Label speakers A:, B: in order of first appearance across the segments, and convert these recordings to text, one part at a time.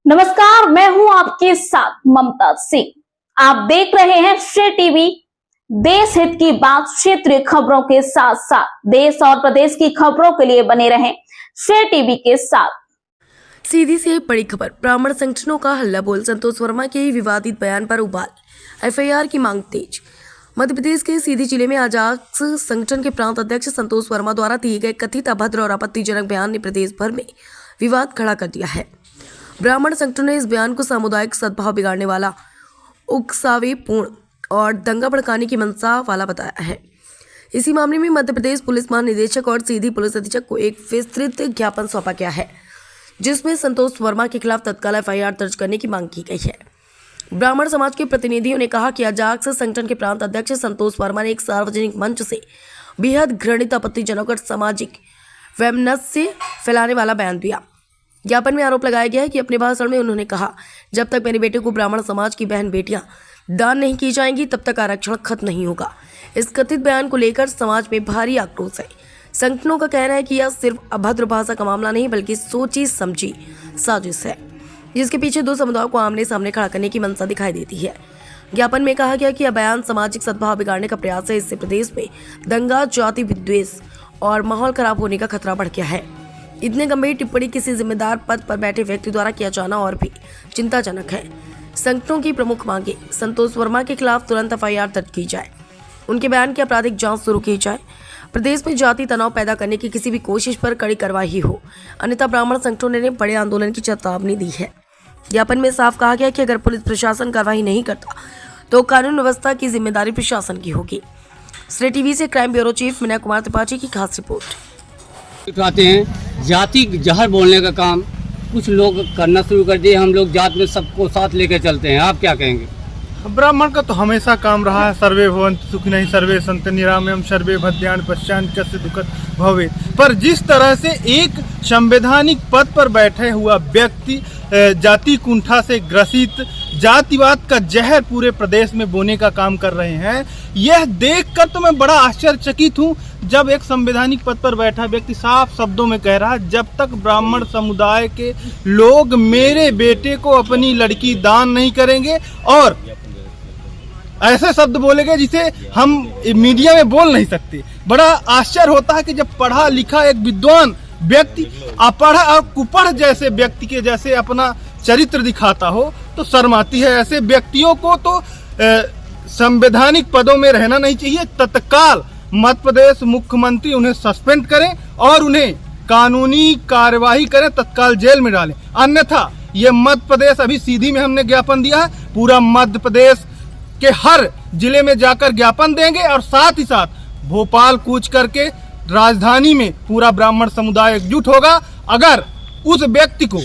A: नमस्कार, मैं हूं आपके साथ ममता सिंह। आप देख रहे हैं श्रेय टीवी। देश हित की बात, क्षेत्रीय खबरों के साथ साथ देश और प्रदेश की खबरों के लिए बने रहें श्रेय टीवी के साथ।
B: सीधी से बड़ी खबर, ब्राह्मण संगठनों का हल्ला बोल, संतोष वर्मा के विवादित बयान पर उबाल, एफआईआर की मांग तेज। मध्य प्रदेश के सीधी जिले में अजाक्स संगठन के प्रांत अध्यक्ष संतोष वर्मा द्वारा दिए गए कथित अभद्र और आपत्तिजनक बयान ने प्रदेश भर में विवाद खड़ा कर दिया है। ब्राह्मण संगठन ने इस बयान को सामुदायिक सद्भाव बिगाड़ने वाला, उकसावेपूर्ण और दंगा भड़काने की मंशा वाला बताया है। इसी मामले में मध्य प्रदेश पुलिस महानिदेशक और सीधी पुलिस अधीक्षक को एक विस्तृत ज्ञापन सौंपा गया है, जिसमें संतोष वर्मा के खिलाफ तत्काल एफआईआर दर्ज करने की मांग की गई है। ब्राह्मण समाज के प्रतिनिधियों ने कहा कि अजाक्स संगठन के प्रांत अध्यक्ष संतोष वर्मा ने एक सार्वजनिक मंच से बेहद घृणित, आपत्तिजनक और सामाजिक वैमनस्य फैलाने वाला बयान दिया। ज्ञापन में आरोप लगाया गया है कि अपने भाषण में उन्होंने कहा, जब तक मेरे बेटे को ब्राह्मण समाज की बहन बेटियां दान नहीं की जाएंगी तब तक आरक्षण खत्म नहीं होगा। इस कथित बयान को लेकर समाज में भारी आक्रोश है। संगठनों का कहना है कि यह सिर्फ अभद्र भाषा का मामला नहीं बल्कि सोची समझी साजिश है, जिसके पीछे दो समुदायों को आमने सामने खड़ा करने की मंशा दिखाई देती है। ज्ञापन में कहा गया कि यह बयान सामाजिक सद्भाव बिगाड़ने का प्रयास है। इससे प्रदेश में दंगा, जाति विद्वेष और माहौल खराब होने का खतरा बढ़ गया है। इतने गंभीर टिप्पणी किसी जिम्मेदार पद पर बैठे व्यक्ति द्वारा किया जाना और भी चिंताजनक है। संगठनों की प्रमुख मांगे, संतोष वर्मा के खिलाफ तुरंत एफआईआर दर्ज की जाए, उनके बयान की आपराधिक जांच शुरू की जाए, प्रदेश में जाति तनाव पैदा करने की किसी भी कोशिश पर कड़ी कार्रवाई हो, अन्यथा ब्राह्मण संगठनों ने बड़े आंदोलन की चेतावनी दी है। ज्ञापन में साफ कहा गया कि अगर पुलिस प्रशासन कार्रवाई नहीं करता तो कानून व्यवस्था की जिम्मेदारी प्रशासन की होगी। श्रेय टीवी से crime bureau chief Vinay Kumar Tripathi की खास रिपोर्ट।
C: कहते हैं जाति जहर बोलने का काम कुछ लोग करना शुरू कर दिए। हम लोग जात में सबको साथ लेकर चलते हैं। आप क्या कहेंगे?
D: ब्राह्मण का तो हमेशा काम रहा है, सर्वे भवन्तु सुखिनः सर्वे सन्तु निरामयम् सर्वे भद्राणि पश्यन्ति कस्य दुःखं भवेत्। पर जिस तरह से एक संवैधानिक पद पर बैठे हुआ व्यक्ति जाति कुंठा से ग्रसित, जातिवाद का जहर पूरे प्रदेश में बोने का काम कर रहे हैं, यह देखकर तो मैं बड़ा आश्चर्यचकित हूँ। जब एक संवैधानिक पद पर बैठा व्यक्ति साफ शब्दों में कह रहा है, जब तक ब्राह्मण समुदाय के लोग मेरे बेटे को अपनी लड़की दान नहीं करेंगे, और ऐसे शब्द बोलेंगे जिसे हम मीडिया में बोल नहीं सकते। बड़ा आश्चर्य होता है कि जब पढ़ा लिखा एक विद्वान व्यक्ति अपढ़ और कुपढ़ जैसे व्यक्ति के जैसे अपना चरित्र दिखाता हो तो शर्म आती है। ऐसे व्यक्तियों को तो संवैधानिक पदों में रहना नहीं चाहिए। तत्काल मध्य प्रदेश मुख्यमंत्री उन्हें सस्पेंड करें और उन्हें कानूनी कार्यवाही करें, तत्काल जेल में डालें। अन्यथा ये मध्य प्रदेश, अभी सीधी में हमने ज्ञापन दिया है, पूरा मध्य प्रदेश के हर जिले में जाकर ज्ञापन देंगे और साथ ही साथ भोपाल कूच करके राजधानी में पूरा ब्राह्मण समुदाय एकजुट होगा। अगर उस व्यक्ति को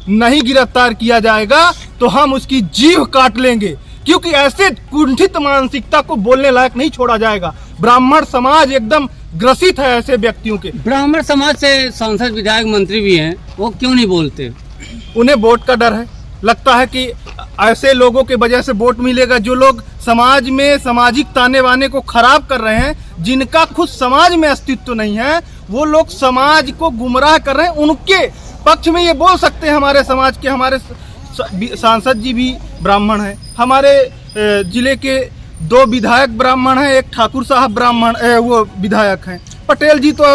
D: नहीं गिरफ्तार किया जाएगा तो हम उसकी जीभ काट लेंगे, क्योंकि ऐसे कुंठित मानसिकता को बोलने लायक नहीं छोड़ा जाएगा। ब्राह्मण समाज एकदम ग्रसित है ऐसे व्यक्तियों के।
C: ब्राह्मण समाज से सांसद, विधायक, मंत्री भी हैं, वो क्यों नहीं बोलते?
D: उन्हें वोट का डर है। लगता है कि ऐसे लोगों के वजह से वोट मिलेगा जो लोग समाज में सामाजिक ताने बाने को खराब कर रहे हैं, जिनका खुद समाज में अस्तित्व नहीं है, वो लोग समाज को गुमराह कर रहे हैं। उनके पक्ष में ये बोल सकते हैं हमारे समाज के, हमारे सांसद जी भी ब्राह्मण हैं, हमारे जिले के 2 विधायक ब्राह्मण हैं, एक ठाकुर साहब ब्राह्मण वो विधायक हैं। पटेल जी तो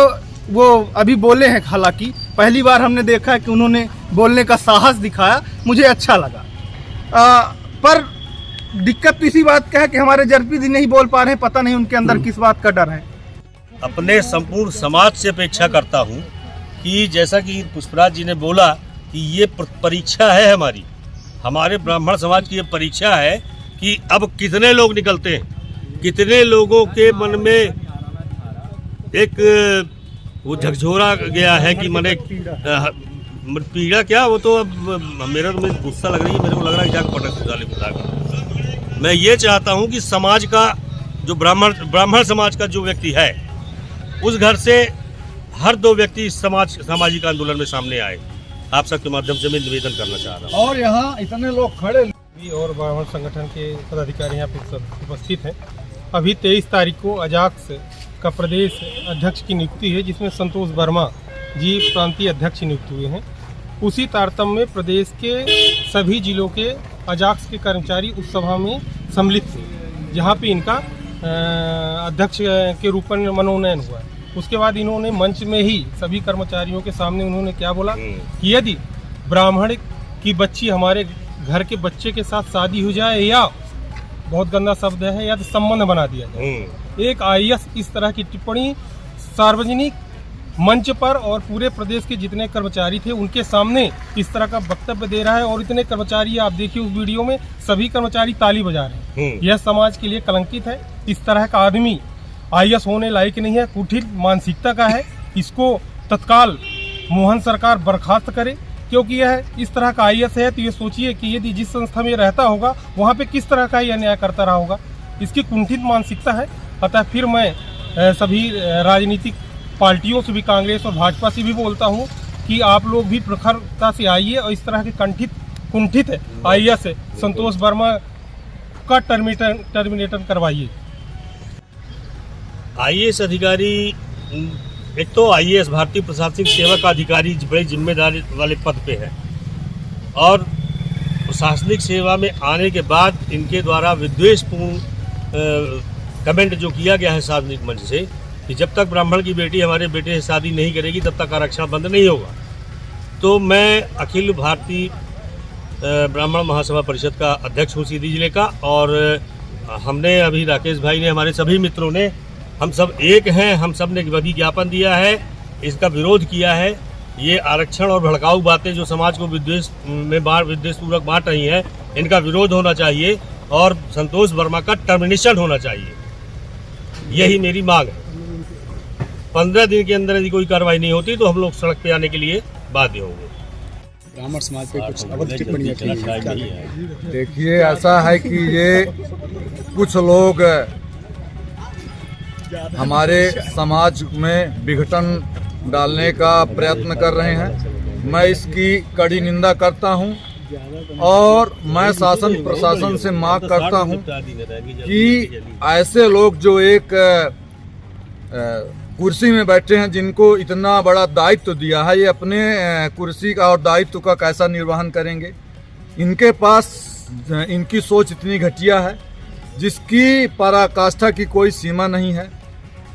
D: वो अभी बोले हैं, हालांकि पहली बार हमने देखा है कि उन्होंने बोलने का साहस दिखाया, मुझे अच्छा लगा। पर दिक्कत इसी बात का है कि हमारे जरपी जी नहीं बोल पा रहे हैं, पता नहीं उनके अंदर किस बात का डर है।
E: अपने संपूर्ण समाज से अपेक्षा करता हूं कि जैसा कि पुष्पराज जी ने बोला कि ये परीक्षा है हमारे ब्राह्मण समाज की ये परीक्षा है कि अब कितने लोग निकलते हैं, कितने लोगों के मन में एक वो झकझोरा गया है कि मैंने पीड़ा क्या, वो तो अब मेरा तो गुस्सा लग रही है, मेरे को लग रहा है जाकर पटक डाले। मैं ये चाहता हूं कि समाज का जो ब्राह्मण समाज का जो व्यक्ति है, उस घर से हर 2 व्यक्ति सामाजिक आंदोलन में सामने आए। आप सबके माध्यम से मैं निवेदन करना चाह रहा हूँ।
D: और यहाँ इतने लोग खड़े
F: और ब्राह्मण संगठन के पदाधिकारी यहाँ पे उपस्थित हैं। अभी 23 तारीख को अजाक्स का प्रदेश अध्यक्ष की नियुक्ति है, जिसमें संतोष वर्मा जी प्रांतीय अध्यक्ष नियुक्त हुए हैं। उसी तारतम्य में प्रदेश के सभी जिलों के अजाक्स के कर्मचारी उस सभा में सम्मिलित थे, जहाँ पे इनका अध्यक्ष के रूप में मनोनयन हुआ। उसके बाद इन्होंने मंच में ही सभी कर्मचारियों के सामने उन्होंने क्या बोला कि यदि ब्राह्मण की बच्ची हमारे घर के बच्चे के साथ शादी हो जाए या बहुत गंदा शब्द है या तो संबंध बना दिया जाए। एक आईएएस इस तरह की टिप्पणी सार्वजनिक मंच पर और पूरे प्रदेश के जितने कर्मचारी थे उनके सामने इस तरह का वक्तव्य दे रहा है, और इतने कर्मचारी आप देखिए उस वीडियो में सभी कर्मचारी ताली बजा रहे हैं। यह समाज के लिए कलंकित है। इस तरह का आदमी आईएएस होने लायक नहीं है, कुटिल मानसिकता का है। इसको तत्काल मोहन सरकार बर्खास्त करे, क्योंकि यह इस तरह का आईएएस है तो ये सोचिए कि यदि जिस संस्था में रहता होगा वहाँ पे किस तरह का यह न्याय करता रहा होगा। इसकी कुंठित मानसिकता है। अतः फिर मैं सभी राजनीतिक पार्टियों से भी, कांग्रेस और भाजपा से भी बोलता हूँ कि आप लोग भी प्रखरता से आइए और इस तरह के कुंठित आईएएस संतोष वर्मा का टर्मिनेटर करवाइए।
E: आईएएस अधिकारी, एक तो आईएएस भारतीय प्रशासनिक सेवा का अधिकारी बड़ी जिम्मेदारी वाले पद पे है, और प्रशासनिक सेवा में आने के बाद इनके द्वारा विद्वेषपूर्ण कमेंट जो किया गया है सार्वजनिक मंच से कि जब तक ब्राह्मण की बेटी हमारे बेटे से शादी नहीं करेगी तब तक आरक्षण बंद नहीं होगा। तो मैं अखिल भारतीय ब्राह्मण महासभा परिषद का अध्यक्ष हूँ सीधी जिले का, और हमने अभी राकेश भाई ने, हमारे सभी मित्रों ने, हम सब एक हैं, हम सब ने अभी ज्ञापन दिया है, इसका विरोध किया है। ये आरक्षण और भड़काऊ बातें जो समाज को विद्वेषपूर्वक बांट रही हैं, इनका विरोध होना चाहिए और संतोष वर्मा का टर्मिनेशन होना चाहिए। यही मेरी मांग है। 15 दिन के अंदर यदि कोई कार्रवाई नहीं होती तो हम लोग सड़क पे आने के लिए बाध्य होंगे।
G: ब्राह्मण समाज पे कुछ अवध टिप्पणियां की।
H: देखिए, ऐसा है कि ये कुछ लोग हमारे समाज में विघटन डालने का प्रयत्न कर रहे हैं। मैं इसकी कड़ी निंदा करता हूं, और मैं शासन प्रशासन से मांग करता हूं कि ऐसे लोग जो एक कुर्सी में बैठे हैं, जिनको इतना बड़ा दायित्व दिया है, ये अपने कुर्सी का और दायित्व का कैसा निर्वहन करेंगे। इनके पास इनकी सोच इतनी घटिया है जिसकी पराकाष्ठा की कोई सीमा नहीं है।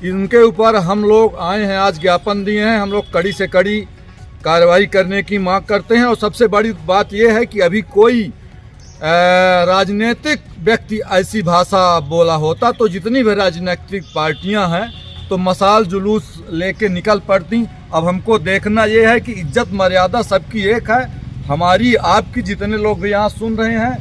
H: इनके ऊपर हम लोग आए हैं, आज ज्ञापन दिए हैं। हम लोग कड़ी से कड़ी कार्रवाई करने की मांग करते हैं। और सबसे बड़ी बात यह है कि अभी कोई राजनीतिक व्यक्ति ऐसी भाषा बोला होता तो जितनी भी राजनीतिक पार्टियां हैं तो मशाल जुलूस लेके निकल पड़ती। अब हमको देखना ये है कि इज्जत मर्यादा सबकी एक है। हमारी आपकी जितने लोग यहाँ सुन रहे हैं,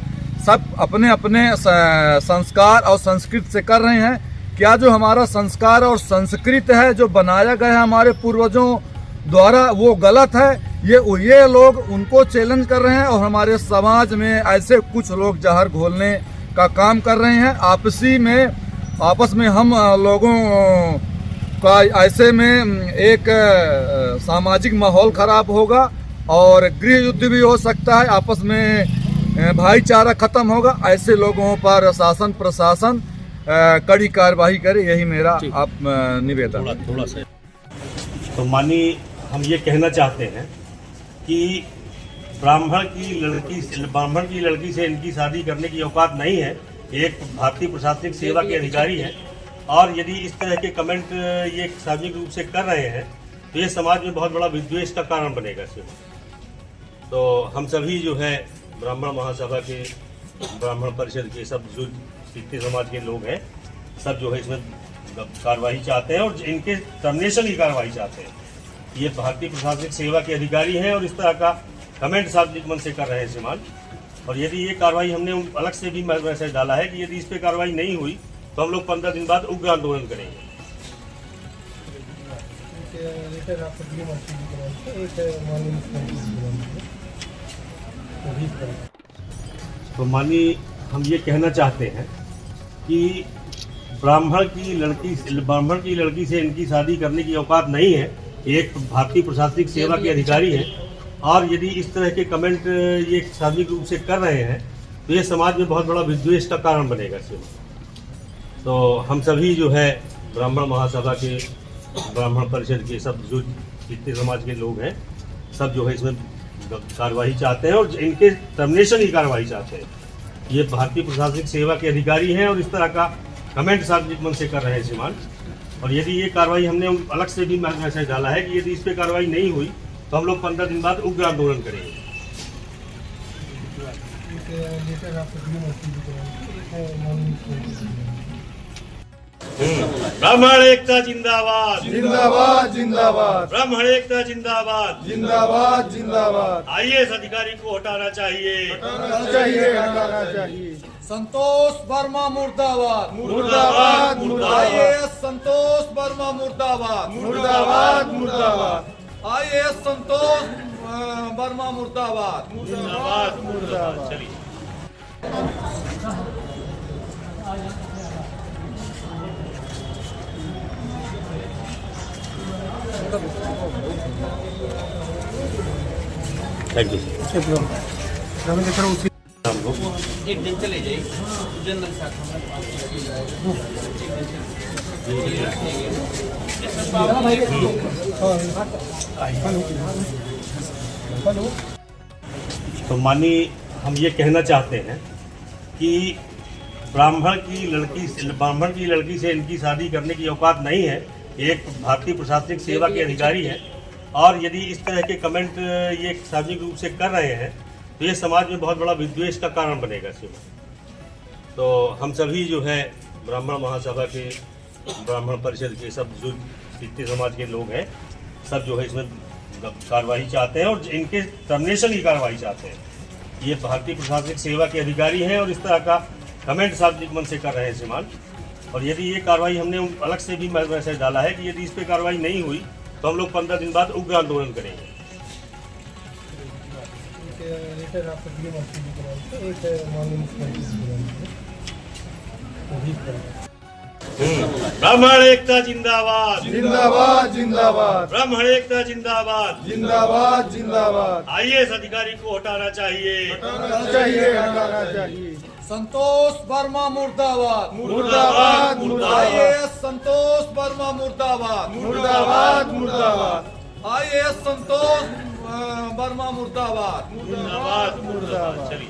H: सब अपने अपने संस्कार और संस्कृति से कर रहे हैं। क्या जो हमारा संस्कार और संस्कृति है, जो बनाया गया है हमारे पूर्वजों द्वारा, वो गलत है? ये लोग उनको चैलेंज कर रहे हैं, और हमारे समाज में ऐसे कुछ लोग जहर घोलने का काम कर रहे हैं। आपस में हम लोगों का ऐसे में एक सामाजिक माहौल खराब होगा और गृह युद्ध भी हो सकता है। आपस में भाईचारा खत्म होगा। ऐसे लोगों पर शासन प्रशासन कड़ी कार्रवाई करे, यही मेरा आप निवेदन।
E: थोड़ा सा तो मानिए, हम ये कहना चाहते हैं कि ब्राह्मण की लड़की से इनकी शादी करने की औकात नहीं है। एक भारतीय प्रशासनिक सेवा के अधिकारी हैं, और यदि इस तरह के कमेंट ये सार्वजनिक रूप से कर रहे हैं तो ये समाज में बहुत बड़ा विद्वेष का कारण बनेगा इससे। तो हम सभी जो है ब्राह्मण महासभा के, ब्राह्मण परिषद के सब जो जितने समाज के लोग हैं, सब जो है इसमें कार्रवाई चाहते हैं, और इनके टर्मिनेशन की कार्रवाई चाहते हैं। ये भारतीय प्रशासनिक सेवा के अधिकारी हैं और इस तरह का कमेंट सार्वजनिक मंच से कर रहे हैं इस्तेमाल। और यदि ये कार्रवाई, हमने अलग से भी मैसेज डाला है कि यदि इस पर कार्रवाई नहीं हुई तो हम लोग 15 दिन बाद उग्र आंदोलन करेंगे। तो मानिए, हम ये कहना चाहते हैं कि ब्राह्मण की लड़की से इनकी शादी करने की औकात नहीं है। एक भारतीय प्रशासनिक सेवा के अधिकारी हैं, और यदि इस तरह के कमेंट ये सार्वजनिक रूप से कर रहे हैं तो ये समाज में बहुत बड़ा विद्वेष का कारण बनेगा इससे। तो हम सभी जो है ब्राह्मण महासभा के, ब्राह्मण परिषद के सब जो जितने समाज के लोग हैं, सब जो है इसमें कार्रवाई चाहते हैं और इनके टर्मिनेशन की कार्रवाई चाहते हैं। ये भारतीय प्रशासनिक सेवा के अधिकारी हैं और इस तरह का कमेंट सार्वजनिक मन से कर रहे हैं श्रीमान। और यदि ये कार्रवाई हमने अलग से भी मैसेज डाला है कि यदि इस पर कार्रवाई नहीं हुई तो हम लोग 15 दिन बाद उग्र आंदोलन करेंगे। ब्राह्मण एकता जिंदाबाद,
D: जिंदाबाद जिंदाबाद,
E: ब्राह्मण एकता जिंदाबाद,
D: जिंदाबाद जिंदाबाद।
E: आईएएस अधिकारी को हटाना चाहिए,
D: हटाना चाहिए।
H: संतोष वर्मा मुर्दाबाद,
D: मुर्दाबाद मुर्दाबाद,
H: आईएएस संतोष वर्मा मुर्दाबाद,
D: मुर्दाबाद मुर्दाबाद,
H: आईएएस संतोष वर्मा मुर्दाबाद।
E: जिंदाबाद मुर्दाबाद। चलिए थैंक यू। हम लोग तो माननीय हम ये कहना चाहते हैं कि ब्राह्मण की लड़की से इनकी शादी करने की औकात नहीं है। एक भारतीय प्रशासनिक सेवा के अधिकारी हैं और यदि इस तरह के कमेंट ये सार्वजनिक रूप से कर रहे हैं तो ये समाज में बहुत बड़ा विद्वेष का कारण बनेगा। तो हम सभी जो है ब्राह्मण महासभा के, ब्राह्मण परिषद के सब जो जितने समाज के लोग हैं सब जो है इसमें कार्रवाई चाहते हैं और इनके टर्मिनेशन की कार्रवाई चाहते हैं। ये भारतीय प्रशासनिक सेवा के अधिकारी हैं और इस तरह का कमेंट सार्वजनिक मन से कर रहे हैं श्रीमान। और यदि ये कार्रवाई हमने अलग से भी मैसेज डाला है कि यदि इस पर कार्रवाई नहीं हुई तो हम लोग 15 दिन बाद उग्र आंदोलन करेंगे। ब्राह्मण एकता जिंदाबाद,
D: जिंदाबाद जिंदाबाद,
E: ब्राह्मण एकता जिंदाबाद,
D: जिंदाबाद जिंदाबाद।
E: आईएएस अधिकारी को हटाना चाहिए,
D: हटाना चाहिए।
H: संतोष वर्मा मुर्दाबाद,
D: मुर्दाबाद मुर्दाबाद,
H: आईएएस संतोष वर्मा मुर्दाबाद,
D: मुर्दाबाद मुर्दाबाद,
H: आईएएस संतोष वर्मा मुर्दाबाद।
E: जिंदाबाद मुर्दाबाद। चलिए